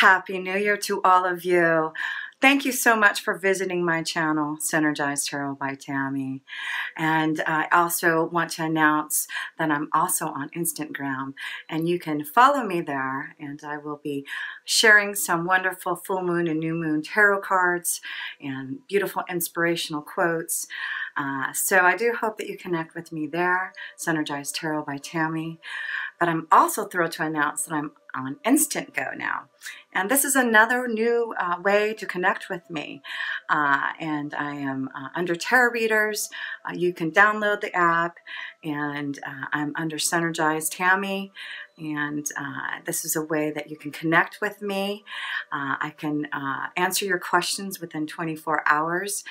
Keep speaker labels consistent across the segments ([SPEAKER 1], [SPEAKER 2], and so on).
[SPEAKER 1] Happy New Year to all of you. Thank you so much for visiting my channel, Synergized Tarot by Tammy. And I also want to announce that I'm also on Instagram, and you can follow me there, and I will be sharing some wonderful full moon and new moon tarot cards and beautiful inspirational quotes. So I do hope that you connect with me there, Synergized Tarot by Tammy. But I'm also thrilled to announce that I'm on Instant Go now. And this is another new way to connect with me. And I am under Tarot Readers. You can download the app, and I'm under Synergized Tammy. And this is a way that you can connect with me. I can answer your questions within 24 hours.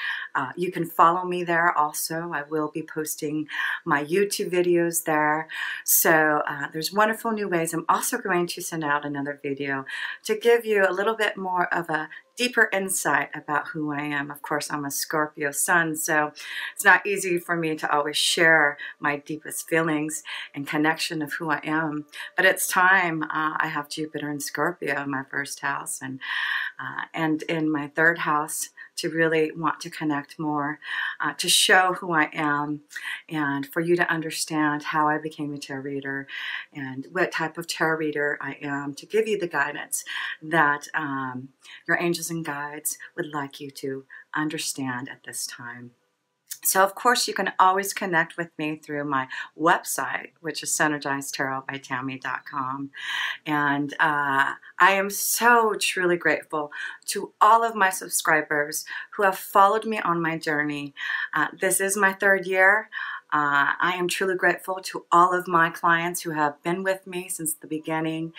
[SPEAKER 1] You can follow me there also. I will be posting my YouTube videos there. So there's wonderful new ways. I'm also going to send out another video to give you a little bit more of a deeper insight about who I am. Of course, I'm a Scorpio sun, so it's not easy for me to always share my deepest feelings and connection of who I am. But it's time. I have Jupiter in Scorpio in my first house, and in my third house, to really want to connect more, to show who I am, and for you to understand how I became a tarot reader and what type of tarot reader I am, to give you the guidance that your angels and guides would like you to understand at this time. So, of course, you can always connect with me through my website, which is synergizedtarotbytammy.com. And I am so truly grateful to all of my subscribers who have followed me on my journey. This is my third year. I am truly grateful to all of my clients who have been with me since the beginning.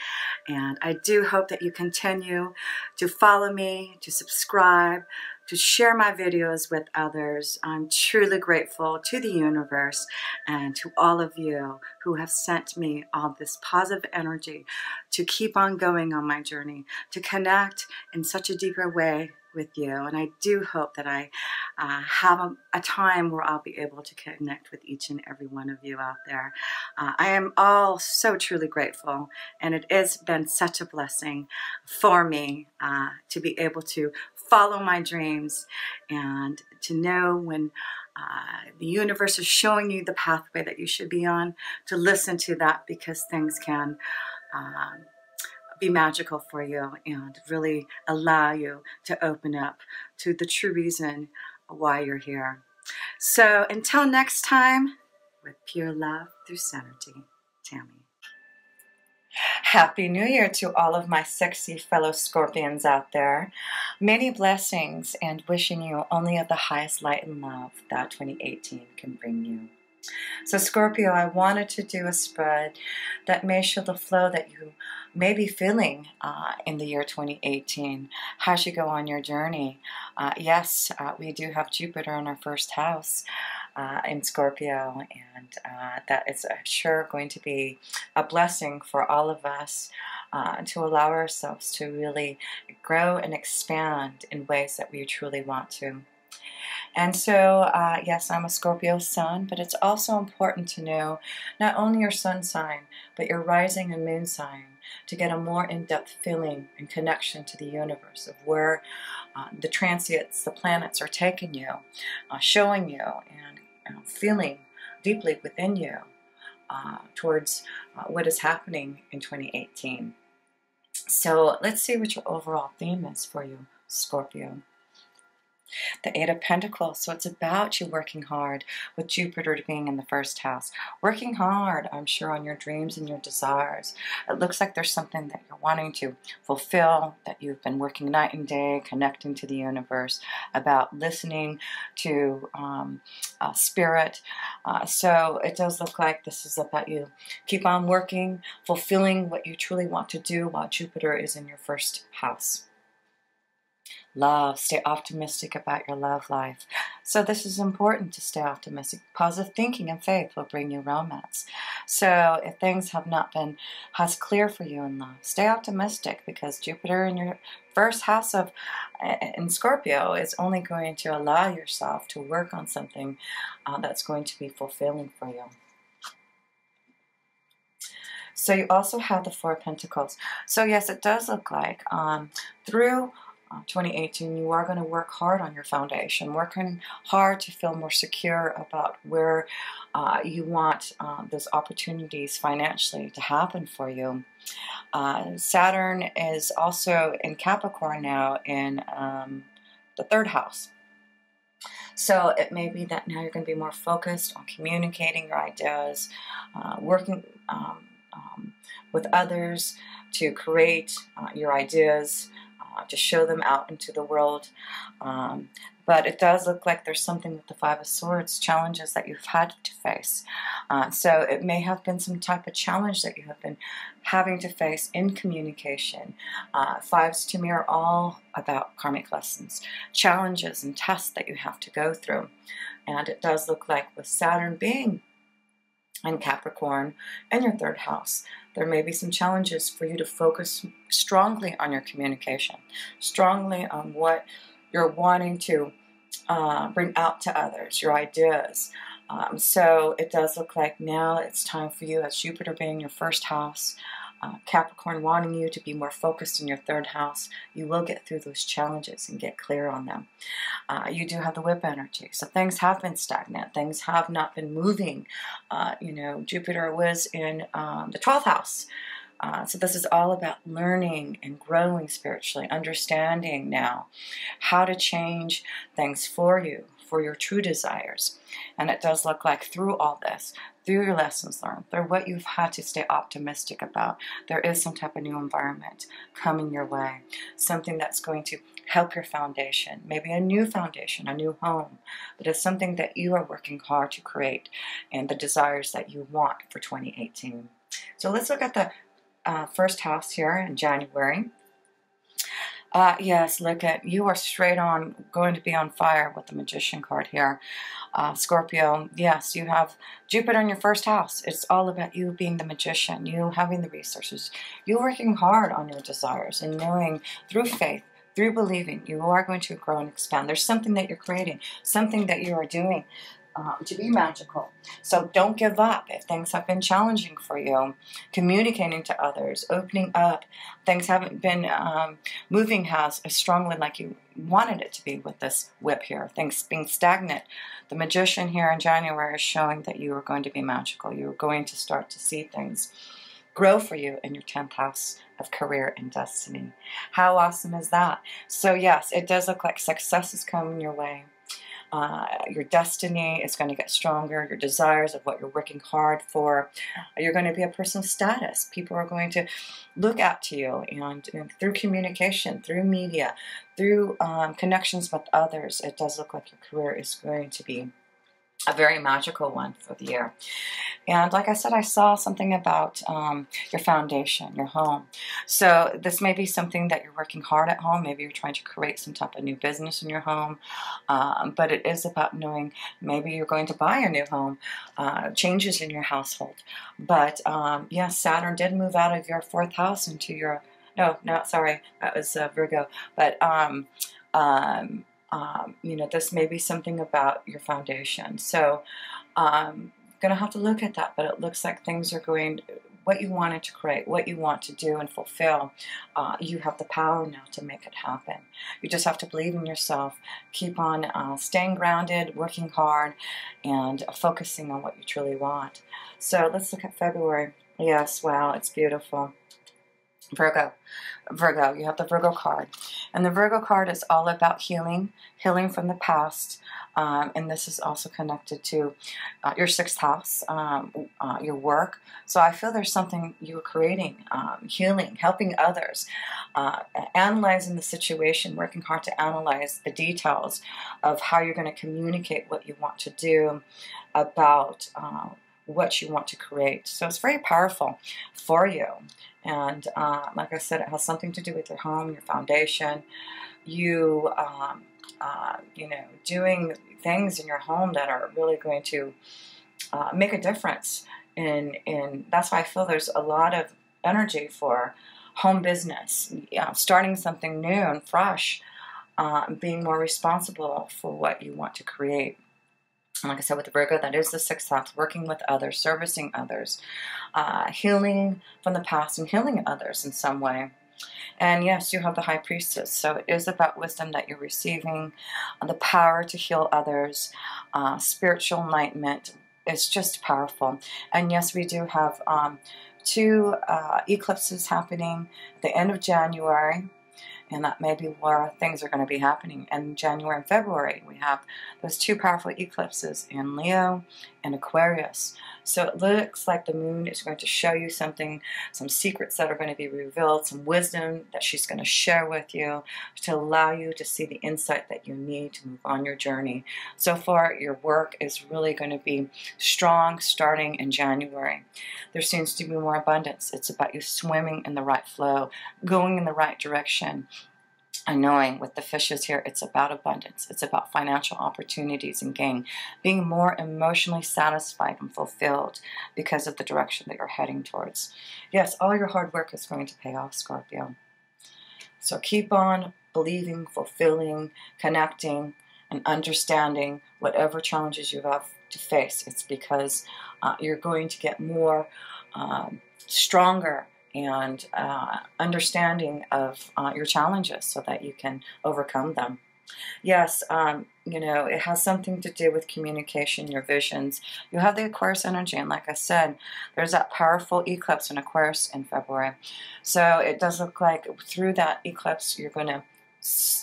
[SPEAKER 1] And I do hope that you continue to follow me, to subscribe, to share my videos with others. I'm truly grateful to the universe and to all of you who have sent me all this positive energy to keep on going on my journey, to connect in such a deeper way with you. And I do hope that I have a time where I'll be able to connect with each and every one of you out there. I am all so truly grateful, and it has been such a blessing for me to be able to follow my dreams and to know when the universe is showing you the pathway that you should be on, to listen to that, because things can be magical for you and really allow you to open up to the true reason why you're here. So until next time, with pure love through Synergy, Tammy. Happy New Year to all of my sexy fellow Scorpions out there. Many blessings, and wishing you only of the highest light and love that 2018 can bring you. So Scorpio, I wanted to do a spread that may show the flow that you may be feeling in the year 2018 as you go on your journey. Yes, we do have Jupiter in our first house in Scorpio, and that is sure going to be a blessing for all of us to allow ourselves to really grow and expand in ways that we truly want to. And so, yes, I'm a Scorpio sun, but it's also important to know not only your sun sign, but your rising and moon sign, to get a more in-depth feeling and connection to the universe of where the transits, the planets are taking you, showing you, and feeling deeply within you towards what is happening in 2018. So let's see what your overall theme is for you, Scorpio. The Eight of Pentacles, so it's about you working hard with Jupiter being in the first house. Working hard, I'm sure, on your dreams and your desires. It looks like there's something that you're wanting to fulfill, that you've been working night and day, connecting to the universe, about listening to spirit. So it does look like this is about you. Keep on working, fulfilling what you truly want to do while Jupiter is in your first house. Love, stay optimistic about your love life. So this is important, to stay optimistic. Positive thinking and faith will bring you romance. So if things have not been as clear for you in love, stay optimistic, because Jupiter in your first house in Scorpio is only going to allow yourself to work on something that's going to be fulfilling for you. So you also have the Four of Pentacles. So yes, it does look like through 2018, you are going to work hard on your foundation, working hard to feel more secure about where you want those opportunities financially to happen for you. Saturn is also in Capricorn now in the 3rd house. So it may be that now you're going to be more focused on communicating your ideas, working with others to create your ideas, to show them out into the world. But it does look like there's something with the Five of Swords, challenges that you've had to face. So it may have been some type of challenge that you have been having to face in communication. Fives to me are all about karmic lessons, challenges and tests that you have to go through. And it does look like with Saturn being in Capricorn in your 3rd house, there may be some challenges for you to focus strongly on your communication, strongly on what you're wanting to bring out to others, your ideas. So it does look like now it's time for you, as Jupiter being your 1st house, Capricorn wanting you to be more focused in your 3rd house. You will get through those challenges and get clear on them. You do have the whip energy, so things have been stagnant. Things have not been moving. You know, Jupiter was in the 12th house. So this is all about learning and growing spiritually, understanding now how to change things for you, for your true desires. And it does look like through all this, through your lessons learned, through what you've had to stay optimistic about, there is some type of new environment coming your way, something that's going to help your foundation, maybe a new foundation, a new home, but it's something that you are working hard to create and the desires that you want for 2018. So let's look at the 1st house here in January. Yes, look at, you are straight on, going to be on fire with the Magician card here. Scorpio, yes, you have Jupiter in your 1st house. It's all about you being the magician, you having the resources, you working hard on your desires and knowing through faith, through believing, you are going to grow and expand. There's something that you're creating, something that you are doing to be magical. So don't give up if things have been challenging for you. Communicating to others, opening up. Things haven't been moving as strongly like you wanted it to be with this whip here. Things being stagnant. The Magician here in January is showing that you are going to be magical. You're going to start to see things grow for you in your 10th house of career and destiny. How awesome is that? So yes, it does look like success is coming your way. Your destiny is going to get stronger, your desires of what you're working hard for. You're going to be a person of status. People are going to look out to you, and through communication, through media, through connections with others, it does look like your career is going to be a very magical one for the year. And like I said, I saw something about your foundation, your home. So this may be something that you're working hard at home. Maybe you're trying to create some type of new business in your home. But it is about knowing maybe you're going to buy a new home, changes in your household. But yes, Saturn did move out of your 4th house into your, no, sorry, that was Virgo. But you know, this may be something about your foundation. So going to have to look at that, but it looks like things are going, what you wanted to create, what you want to do and fulfill, you have the power now to make it happen. You just have to believe in yourself, keep on staying grounded, working hard, and focusing on what you truly want. So let's look at February. Yes, wow, it's beautiful. Virgo, you have the Virgo card. And the Virgo card is all about healing, healing from the past. And this is also connected to your 6th house, your work. So I feel there's something you're creating, healing, helping others, analyzing the situation, working hard to analyze the details of how you're going to communicate what you want to do about what you want to create. So it's very powerful for you. And like I said, it has something to do with your home, your foundation, you know, doing things in your home that are really going to make a difference. And that's why I feel there's a lot of energy for home business, starting something new and fresh, being more responsible for what you want to create. And like I said, with Virgo, that is the 6th house, working with others, servicing others, healing from the past and healing others in some way. And yes, you have the High Priestess. So it is about wisdom that you're receiving, the power to heal others, spiritual enlightenment. It's just powerful. And yes, we do have 2 eclipses happening at the end of January. And that may be where things are going to be happening. In January and February, we have those 2 powerful eclipses in Leo and Aquarius. So it looks like the moon is going to show you something, some secrets that are going to be revealed, some wisdom that she's going to share with you to allow you to see the insight that you need to move on your journey. So far, your work is really going to be strong starting in January. There seems to be more abundance. It's about you swimming in the right flow, going in the right direction. And knowing with the fishes here, it's about abundance. It's about financial opportunities and gain. Being more emotionally satisfied and fulfilled because of the direction that you're heading towards. Yes, all your hard work is going to pay off, Scorpio. So keep on believing, fulfilling, connecting, and understanding whatever challenges you have to face. It's because you're going to get more stronger and understanding of your challenges so that you can overcome them. Yes, you know, it has something to do with communication, your visions. You have the Aquarius energy, and like I said, there's that powerful eclipse in Aquarius in February. So it does look like through that eclipse, you're going to,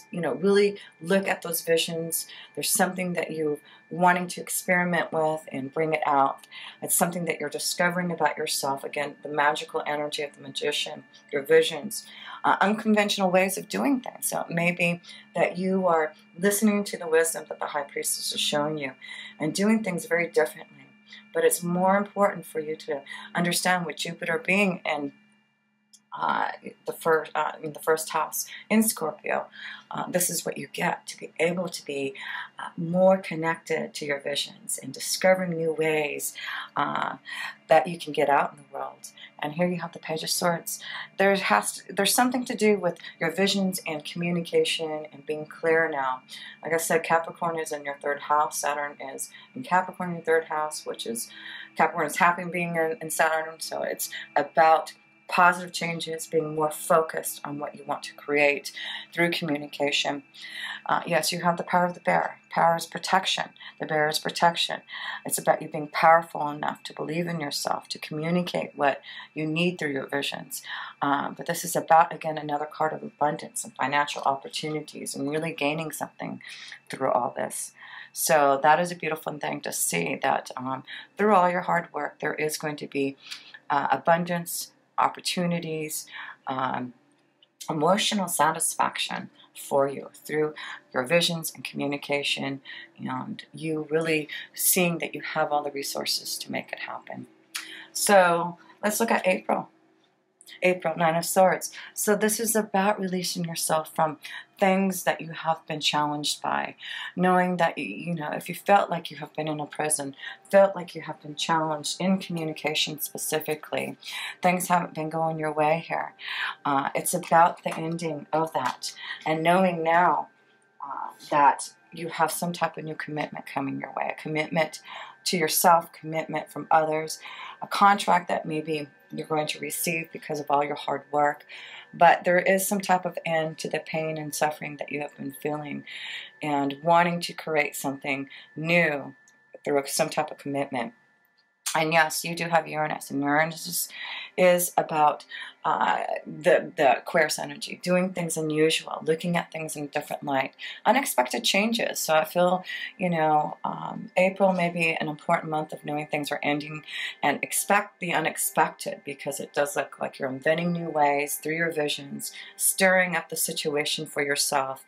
[SPEAKER 1] you know, really look at those visions. There's something that you're wanting to experiment with and bring it out. It's something that you're discovering about yourself. Again, the magical energy of the magician, your visions, unconventional ways of doing things. So it may be that you are listening to the wisdom that the High Priestess is showing you and doing things very differently. But it's more important for you to understand with Jupiter being in the first house in Scorpio, this is what you get, to be able to be more connected to your visions and discovering new ways that you can get out in the world. And here you have the Page of Swords. There's something to do with your visions and communication and being clear now. Like I said, Capricorn is in your 3rd house. Saturn is in Capricorn in your 3rd house, which is Capricorn is happy being in Saturn. So it's about positive changes, being more focused on what you want to create through communication. Yes, you have the power of the bear. Power is protection. The bear is protection. It's about you being powerful enough to believe in yourself, to communicate what you need through your visions. But this is about, again, another card of abundance and financial opportunities and really gaining something through all this. So that is a beautiful thing to see, that through all your hard work, there is going to be abundance, opportunities, emotional satisfaction for you through your visions and communication, and you really seeing that you have all the resources to make it happen. So let's look at April. April, 9 of Swords. So this is about releasing yourself from things that you have been challenged by. Knowing that, you know, if you felt like you have been in a prison, felt like you have been challenged in communication specifically, things haven't been going your way here. It's about the ending of that. And knowing now that you have some type of new commitment coming your way. A commitment to yourself, commitment from others, a contract that maybe you're going to receive because of all your hard work. But there is some type of end to the pain and suffering that you have been feeling, and wanting to create something new through some type of commitment. And yes, you do have Uranus, and Uranus is about the Aquarius energy, doing things unusual, looking at things in a different light, unexpected changes. So I feel, you know, April may be an important month of knowing things are ending, and expect the unexpected, because it does look like you're inventing new ways through your visions, stirring up the situation for yourself,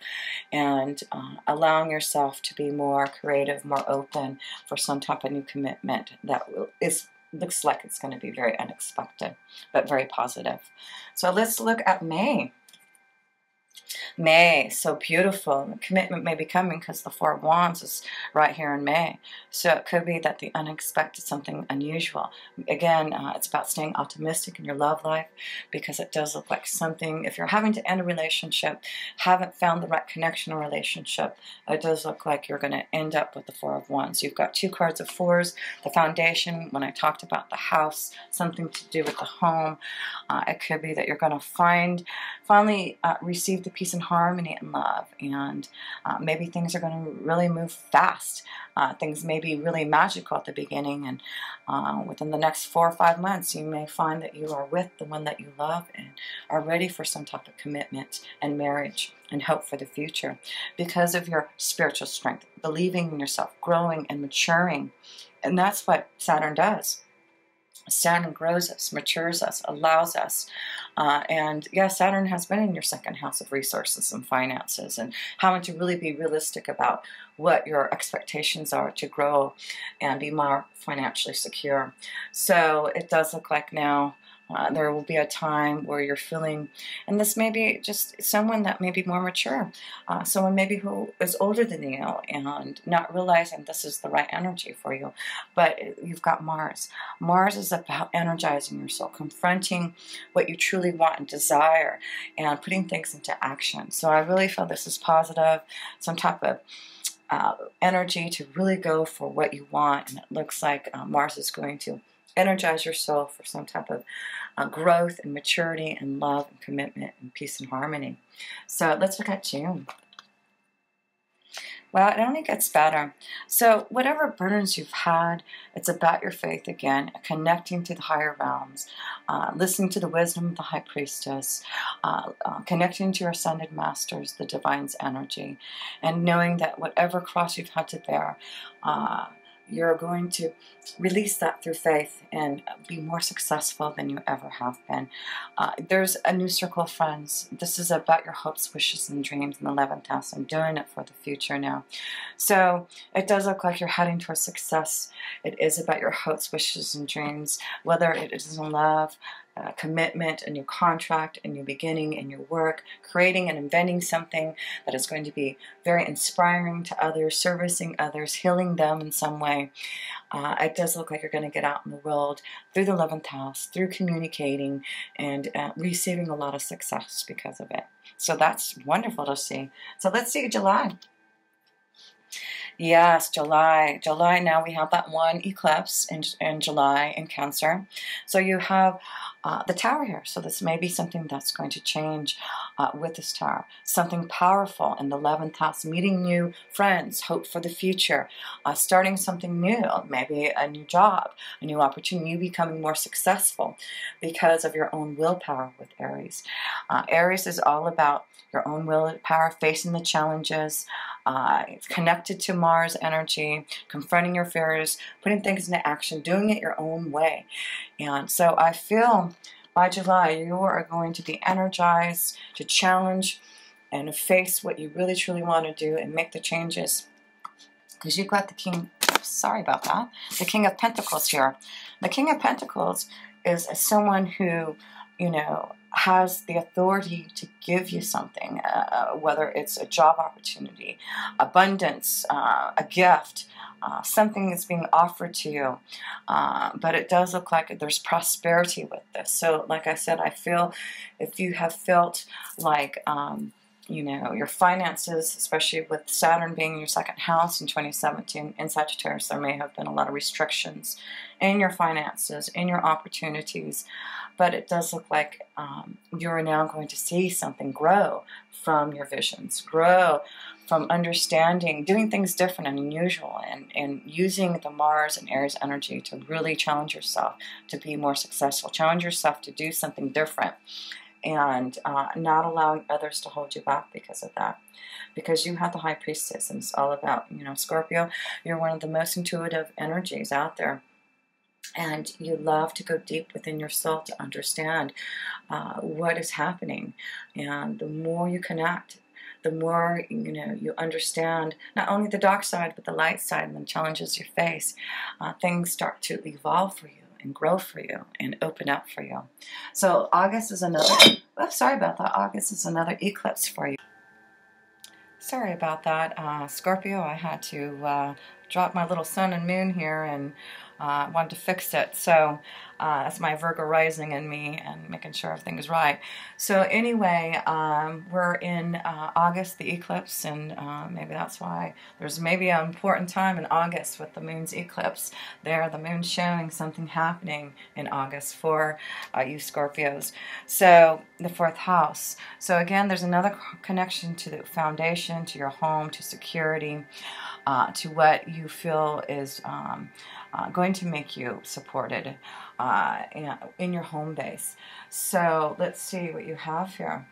[SPEAKER 1] and allowing yourself to be more creative, more open for some type of new commitment that looks like it's going to be very unexpected, but very positive. So let's look at May. May, so beautiful. Commitment may be coming because the Four of Wands is right here in May. So it could be that the unexpected, something unusual. Again, it's about staying optimistic in your love life, because it does look like something, if you're having to end a relationship, haven't found the right connection or relationship, it does look like you're going to end up with the Four of Wands. You've got two cards of fours, the foundation, when I talked about the house, something to do with the home. It could be that you're going to finally receive the peace and harmony and love, and maybe things are going to really move fast. Things may be really magical at the beginning, and within the next 4 or 5 months you may find that you are with the one that you love and are ready for some type of commitment and marriage and hope for the future because of your spiritual strength, believing in yourself, growing and maturing. And that's what Saturn does. Saturn grows us, matures us, allows us. And yeah, Saturn has been in your second house of resources and finances, and having to really be realistic about what your expectations are to grow and be more financially secure. So it does look like now there will be a time where you're feeling, and this may be just someone that may be more mature, someone maybe who is older than you and not realizing this is the right energy for you. But you've got Mars. Mars is about energizing your soul, confronting what you truly want and desire, and putting things into action. So I really feel this is positive, some type of energy to really go for what you want. And it looks like Mars is going to energize your soul for some type of growth and maturity and love and commitment and peace and harmony. So let's look at June. Well, it only gets better. So whatever burdens you've had, it's about your faith again, connecting to the higher realms, listening to the wisdom of the High Priestess, connecting to your ascended masters, the Divine's energy, and knowing that whatever cross you've had to bear, you're going to release that through faith and be more successful than you ever have been. There's a new circle of friends. This is about your hopes, wishes, and dreams in the 11th house. I'm doing it for the future now. So it does look like you're heading towards success. It is about your hopes, wishes, and dreams, whether it is in love, commitment, a new contract, a new beginning in your work, creating and inventing something that is going to be very inspiring to others, servicing others, healing them in some way. It does look like you're going to get out in the world through the 11th house, through communicating and receiving a lot of success because of it. So that's wonderful to see. So let's see July. Yes, July. July, now we have that one eclipse in July in Cancer. So you have the Tower here. So this may be something that's going to change with this Tower. Something powerful in the 11th house. Meeting new friends, hope for the future, starting something new, maybe a new job, a new opportunity, you becoming more successful because of your own willpower with Aries. Aries is all about your own willpower, facing the challenges, it's connected to Mars energy, confronting your fears, putting things into action, doing it your own way. And so I feel by July you are going to be energized to challenge and face what you really truly want to do and make the changes. Because you've got the King, sorry about that, the King of Pentacles here. The King of Pentacles is someone who, you know, has the authority to give you something, whether it's a job opportunity, abundance, a gift, something is being offered to you. But it does look like there's prosperity with this. So like I said, I feel if you have felt like you know, your finances, especially with Saturn being in your second house in 2017 in Sagittarius, there may have been a lot of restrictions in your finances, in your opportunities, but it does look like you're now going to see something grow from your visions, grow from understanding, doing things different and unusual, and using the Mars and Aries energy to really challenge yourself to be more successful, challenge yourself to do something different, and not allowing others to hold you back because of that. Because you have the High Priestess, and it's all about, you know, Scorpio, you're one of the most intuitive energies out there. And you love to go deep within your soul to understand what is happening. And the more you connect, the more, you know, you understand not only the dark side, but the light side and the challenges you face. Things start to evolve for you and grow for you and open up for you. So August is another, oh, sorry about that, August is another eclipse for you. Sorry about that, Scorpio. I had to drop my little sun and moon here and wanted to fix it. So that's my Virgo rising in me and making sure everything is right. So anyway, we're in August, the eclipse, and maybe that's why there's maybe an important time in August with the moon's eclipse. There, the moon's showing something happening in August for you Scorpios. So the fourth house. So again, there's another connection to the foundation, to your home, to security, to what you feel is going to make you supported in your home base. So let's see what you have here.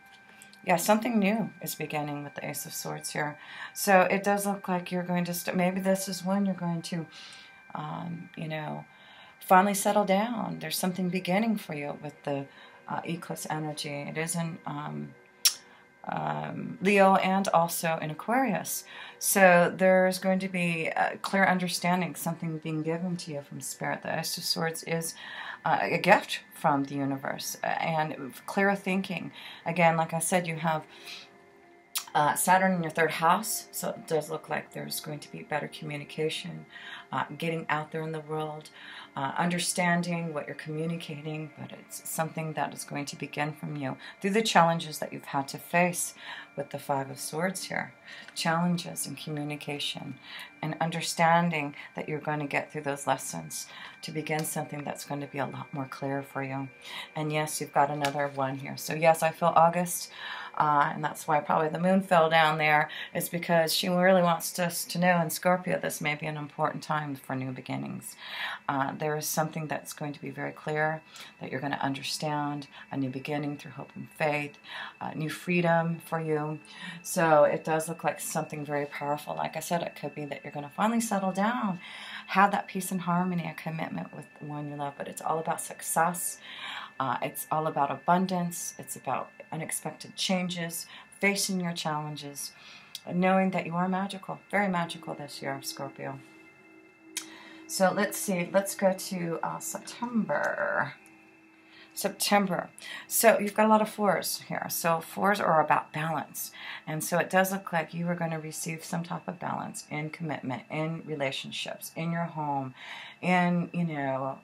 [SPEAKER 1] Yeah, something new is beginning with the Ace of Swords here. So it does look like you're going to maybe this is when you're going to, you know, finally settle down. There's something beginning for you with the eclipse energy. It isn't Leo and also in Aquarius. So there's going to be a clear understanding, something being given to you from Spirit. The Ace of Swords is a gift from the universe and clear thinking. Again, like I said, you have Saturn in your third house, so it does look like there's going to be better communication, getting out there in the world, understanding what you're communicating, but it's something that is going to begin from you through the challenges that you've had to face with the Five of Swords here. Challenges in communication and understanding that you're going to get through those lessons to begin something that's going to be a lot more clear for you. And yes, you've got another one here. So yes, I feel August. And that's why probably the moon fell down there, is because she really wants us to know in Scorpio this may be an important time for new beginnings. There is something that's going to be very clear that you're going to understand, a new beginning through hope and faith, new freedom for you. So it does look like something very powerful. Like I said, it could be that you're going to finally settle down, have that peace and harmony, a commitment with the one you love, but it's all about success. It's all about abundance. It's about unexpected changes, facing your challenges, knowing that you are magical, very magical this year, Scorpio. So let's see, let's go to September. September. So you've got a lot of fours here. So fours are about balance. And so it does look like you are going to receive some type of balance in commitment, in relationships, in your home, in, you know,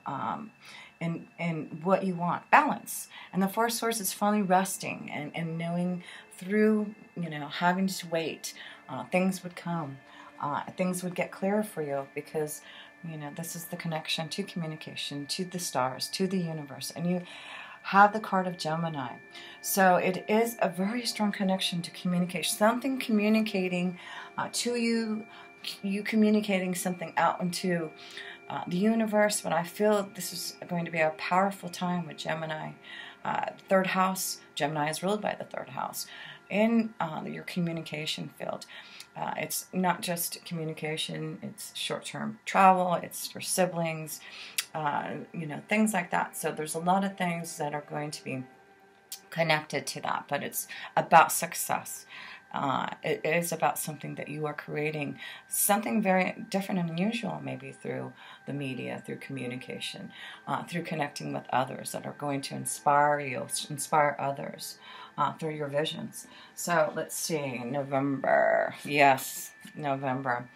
[SPEAKER 1] and what you want, balance. And the Four of Swords is finally resting and knowing through, you know, having to wait, things would come, things would get clearer for you because, you know, this is the connection to communication, to the stars, to the universe, and you have the card of Gemini. So it is a very strong connection to communication, something communicating to you, you communicating something out into the universe. But I feel this is going to be a powerful time with Gemini. Third house, Gemini is ruled by the third house in your communication field. It's not just communication, it's short-term travel, it's your siblings, you know, things like that. So there's a lot of things that are going to be connected to that, but it's about success. It is about something that you are creating, something very different and unusual, maybe through the media, through communication, through connecting with others that are going to inspire you, inspire others through your visions. So let's see, November. Yes, November.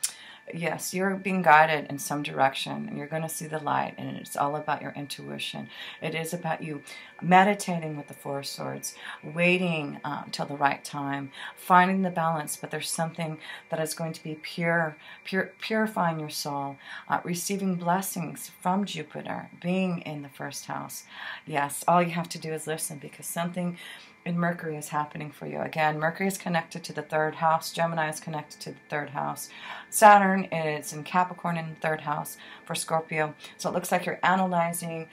[SPEAKER 1] Yes, you're being guided in some direction, and you're going to see the light, and it's all about your intuition. It is about you meditating with the Four of Swords, waiting till the right time, finding the balance, but there's something that is going to be purifying your soul, receiving blessings from Jupiter, being in the first house. Yes, all you have to do is listen, because something in Mercury is happening for you. Again, Mercury is connected to the third house. Gemini is connected to the third house. Saturn is in Capricorn in the third house for Scorpio. So it looks like you're analyzing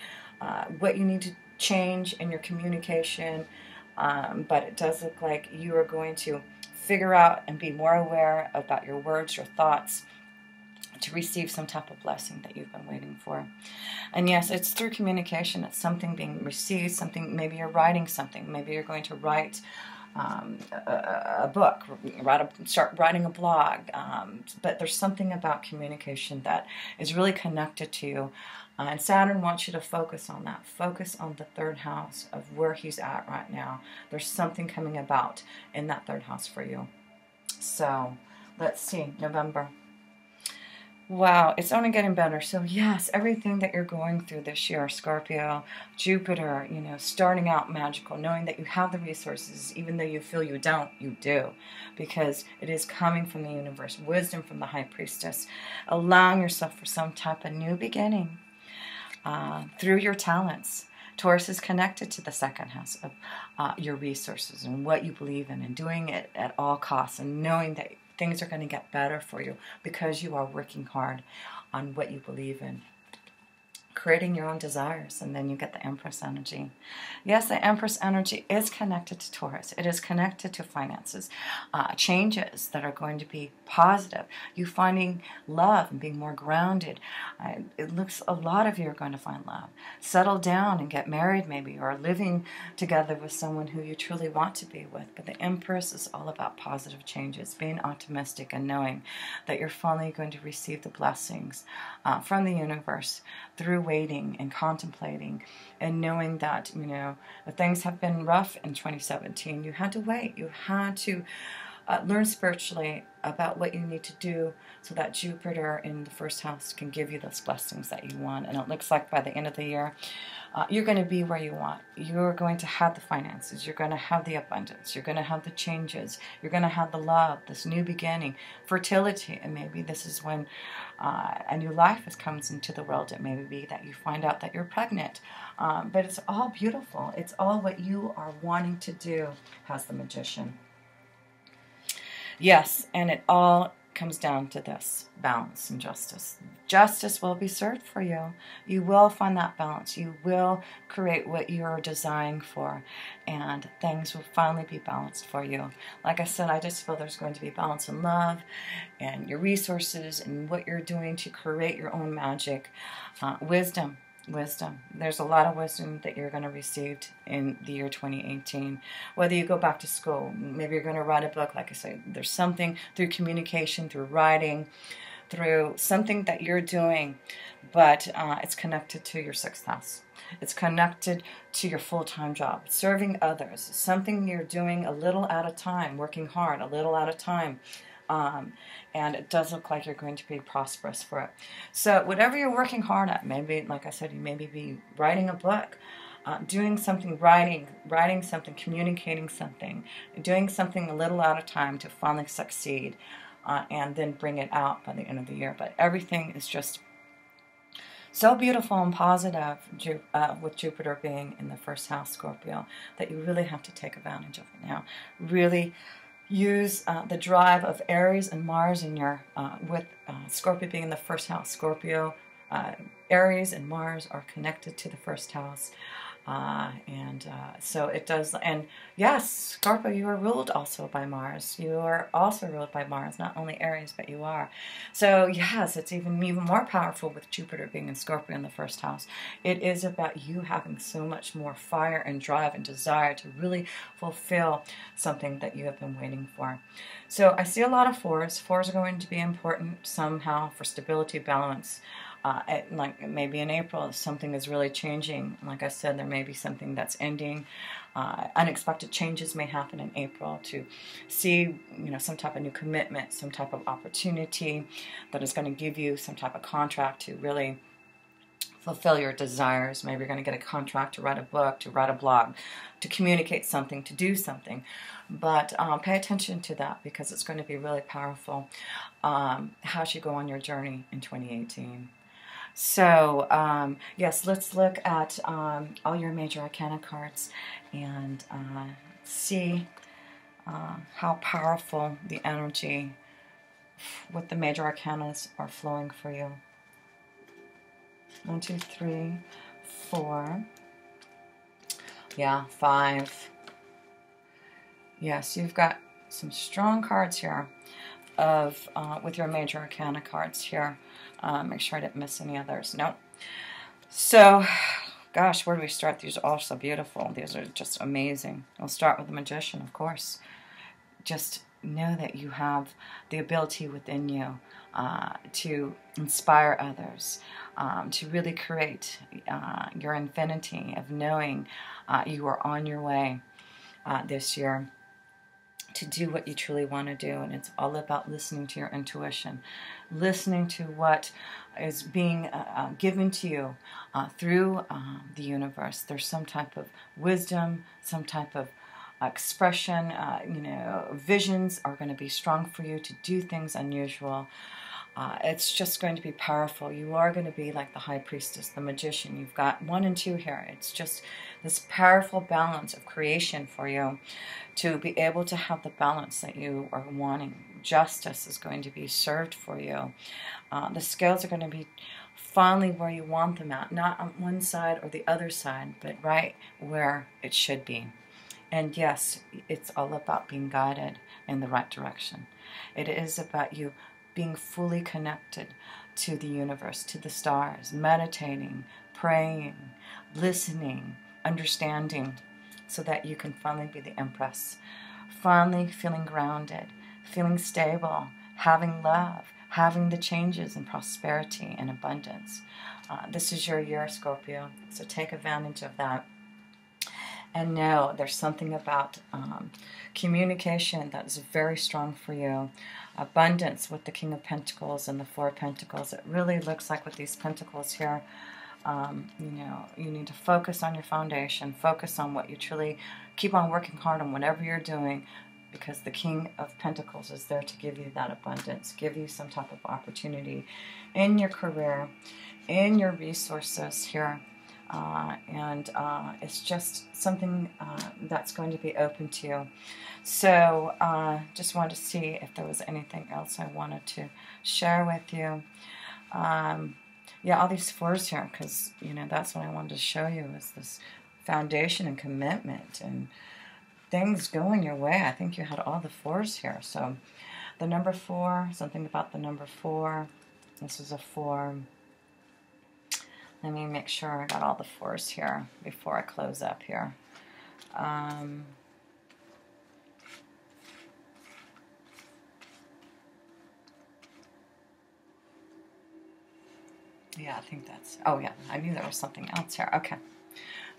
[SPEAKER 1] what you need to change in your communication. But it does look like you are going to figure out and be more aware about your words, your thoughts, to receive some type of blessing that you've been waiting for. And yes, it's through communication. It's something being received, something, maybe you're writing something. Maybe you're going to write a book, start writing a blog. But there's something about communication that is really connected to you. And Saturn wants you to focus on that. Focus on the third house of where he's at right now. There's something coming about in that third house for you. So let's see, November. Wow, it's only getting better. So yes, everything that you're going through this year, Scorpio, Jupiter, you know, starting out magical, knowing that you have the resources, even though you feel you don't, you do, because it is coming from the universe, wisdom from the High Priestess, allowing yourself for some type of new beginning through your talents. Taurus is connected to the second house of your resources and what you believe in, and doing it at all costs, and knowing that things are going to get better for you because you are working hard on what you believe in. Creating your own desires, and then you get the Empress energy. Yes, the Empress energy is connected to Taurus. It is connected to finances, changes that are going to be positive. You finding love and being more grounded. It looks a lot of you are going to find love. Settle down and get married maybe, or living together with someone who you truly want to be with. But the Empress is all about positive changes, being optimistic and knowing that you're finally going to receive the blessings from the universe through waiting and contemplating and knowing that, you know, things have been rough in 2017. You had to wait. You had to learn spiritually about what you need to do so that Jupiter in the first house can give you those blessings that you want. And it looks like by the end of the year, you're going to be where you want. You're going to have the finances. You're going to have the abundance. You're going to have the changes. You're going to have the love, this new beginning, fertility. And maybe this is when a new life comes into the world. It may be that you find out that you're pregnant. But it's all beautiful. It's all what you are wanting to do, has the Magician. Yes, and it all comes down to this: balance and justice. Justice will be served for you. You will find that balance. You will create what you're designing for, and things will finally be balanced for you. Like I said, I just feel there's going to be balance in love and your resources and what you're doing to create your own magic. Wisdom. There's a lot of wisdom that you're going to receive in the year 2018. Whether you go back to school, maybe you're going to write a book, like I said, there's something through communication, through writing, through something that you're doing, but it's connected to your sixth house. It's connected to your full-time job, serving others, something you're doing a little at a time, working hard, a little at a time. And it does look like you're going to be prosperous for it. So whatever you're working hard at, maybe, like I said, you maybe be writing a book, doing something, writing something, communicating something, doing something a little at a time to finally succeed, and then bring it out by the end of the year. But everything is just so beautiful and positive with Jupiter being in the first house, Scorpio, that you really have to take advantage of it now. Really use the drive of Aries and Mars in your, with Scorpio being in the first house. Scorpio, Aries and Mars are connected to the first house. So it does, and yes, Scorpio, you are ruled also by Mars. You are also ruled by Mars, not only Aries, but you are. So yes, it's even more powerful with Jupiter being in Scorpio in the first house. It is about you having so much more fire and drive and desire to really fulfill something that you have been waiting for. So I see a lot of fours. Fours are going to be important somehow for stability, balance. Like maybe in April, something is really changing. Like I said, there may be something that's ending. Unexpected changes may happen in April to see, some type of new commitment, some type of opportunity that is going to give you some type of contract to really fulfill your desires. Maybe you're going to get a contract to write a book, to write a blog, to communicate something, to do something. But pay attention to that because it's going to be really powerful as you go on your journey in 2018. So, yes, let's look at all your major arcana cards and see how powerful the energy with the major arcanas are flowing for you. 1, 2, 3, 4. Yeah, 5. Yes, you've got some strong cards here of with your major arcana cards here. Make sure I didn't miss any others. Nope. So, gosh, where do we start? These are all so beautiful. These are just amazing. We'll start with the Magician, of course. Just know that you have the ability within you to inspire others, to really create your infinity of knowing you are on your way this year to do what you truly want to do. And it's all about listening to your intuition, listening to what is being given to you through the universe. There's some type of wisdom, some type of expression, visions are going to be strong for you to do things unusual. It's just going to be powerful. You are going to be like the high priestess, the magician. You've got 1 and 2 here. It's just this powerful balance of creation for you to be able to have the balance that you are wanting. Justice is going to be served for you. The scales are going to be finally where you want them at, not on one side or the other side, but right where it should be. And yes, it's all about being guided in the right direction. It is about you being fully connected to the universe, to the stars, meditating, praying, listening, understanding, so that you can finally be the Empress. Finally feeling grounded, feeling stable, having love, having the changes and prosperity and abundance. This is your year, Scorpio, so take advantage of that. And know there's something about communication that is very strong for you. Abundance with the King of Pentacles and the 4 of Pentacles. It really looks like with these pentacles here, you need to focus on your foundation, focus on what you truly, keep on working hard on whatever you're doing, because the King of Pentacles is there to give you that abundance, give you some type of opportunity in your career, in your resources here. It's just something that's going to be open to you. So just wanted to see if there was anything else I wanted to share with you. Yeah, all these 4s here, because that's what I wanted to show you, is this foundation and commitment and things going your way. I think you had all the 4s here. So the number 4, something about the number 4. This is a 4. Let me make sure I got all the 4s here before I close up here. Yeah, I think that's... Oh, yeah, I knew there was something else here. Okay.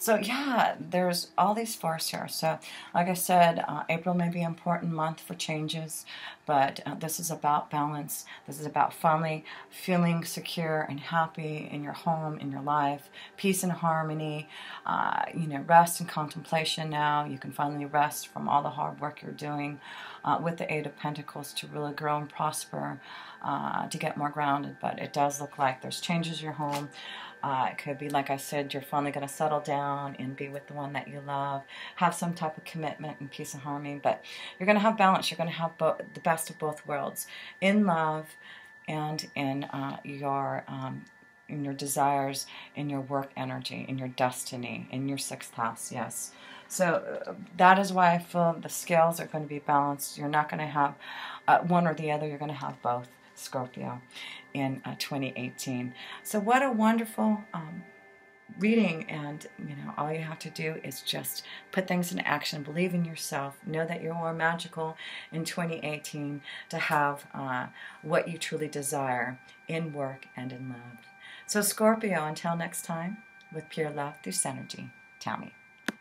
[SPEAKER 1] So, yeah, there's all these 4s here. So, like I said, April may be an important month for changes, but this is about balance. This is about finally feeling secure and happy in your home, in your life, peace and harmony, rest and contemplation now. You can finally rest from all the hard work you're doing with the 8 of Pentacles to really grow and prosper, to get more grounded. But it does look like there's changes in your home. It could be, like I said, you're finally going to settle down and be with the one that you love, have some type of commitment and peace and harmony, but you're going to have balance. You're going to have the best of both worlds, in love and in your desires, in your work energy, in your destiny, in your 6th house, yes. So that is why I feel the scales are going to be balanced. You're not going to have one or the other. You're going to have both, Scorpio, in 2018. So what a wonderful reading, and all you have to do is just put things into action, believe in yourself, know that you're more magical in 2018 to have what you truly desire in work and in love. So Scorpio, until next time, with pure love through Synergy, Tammy.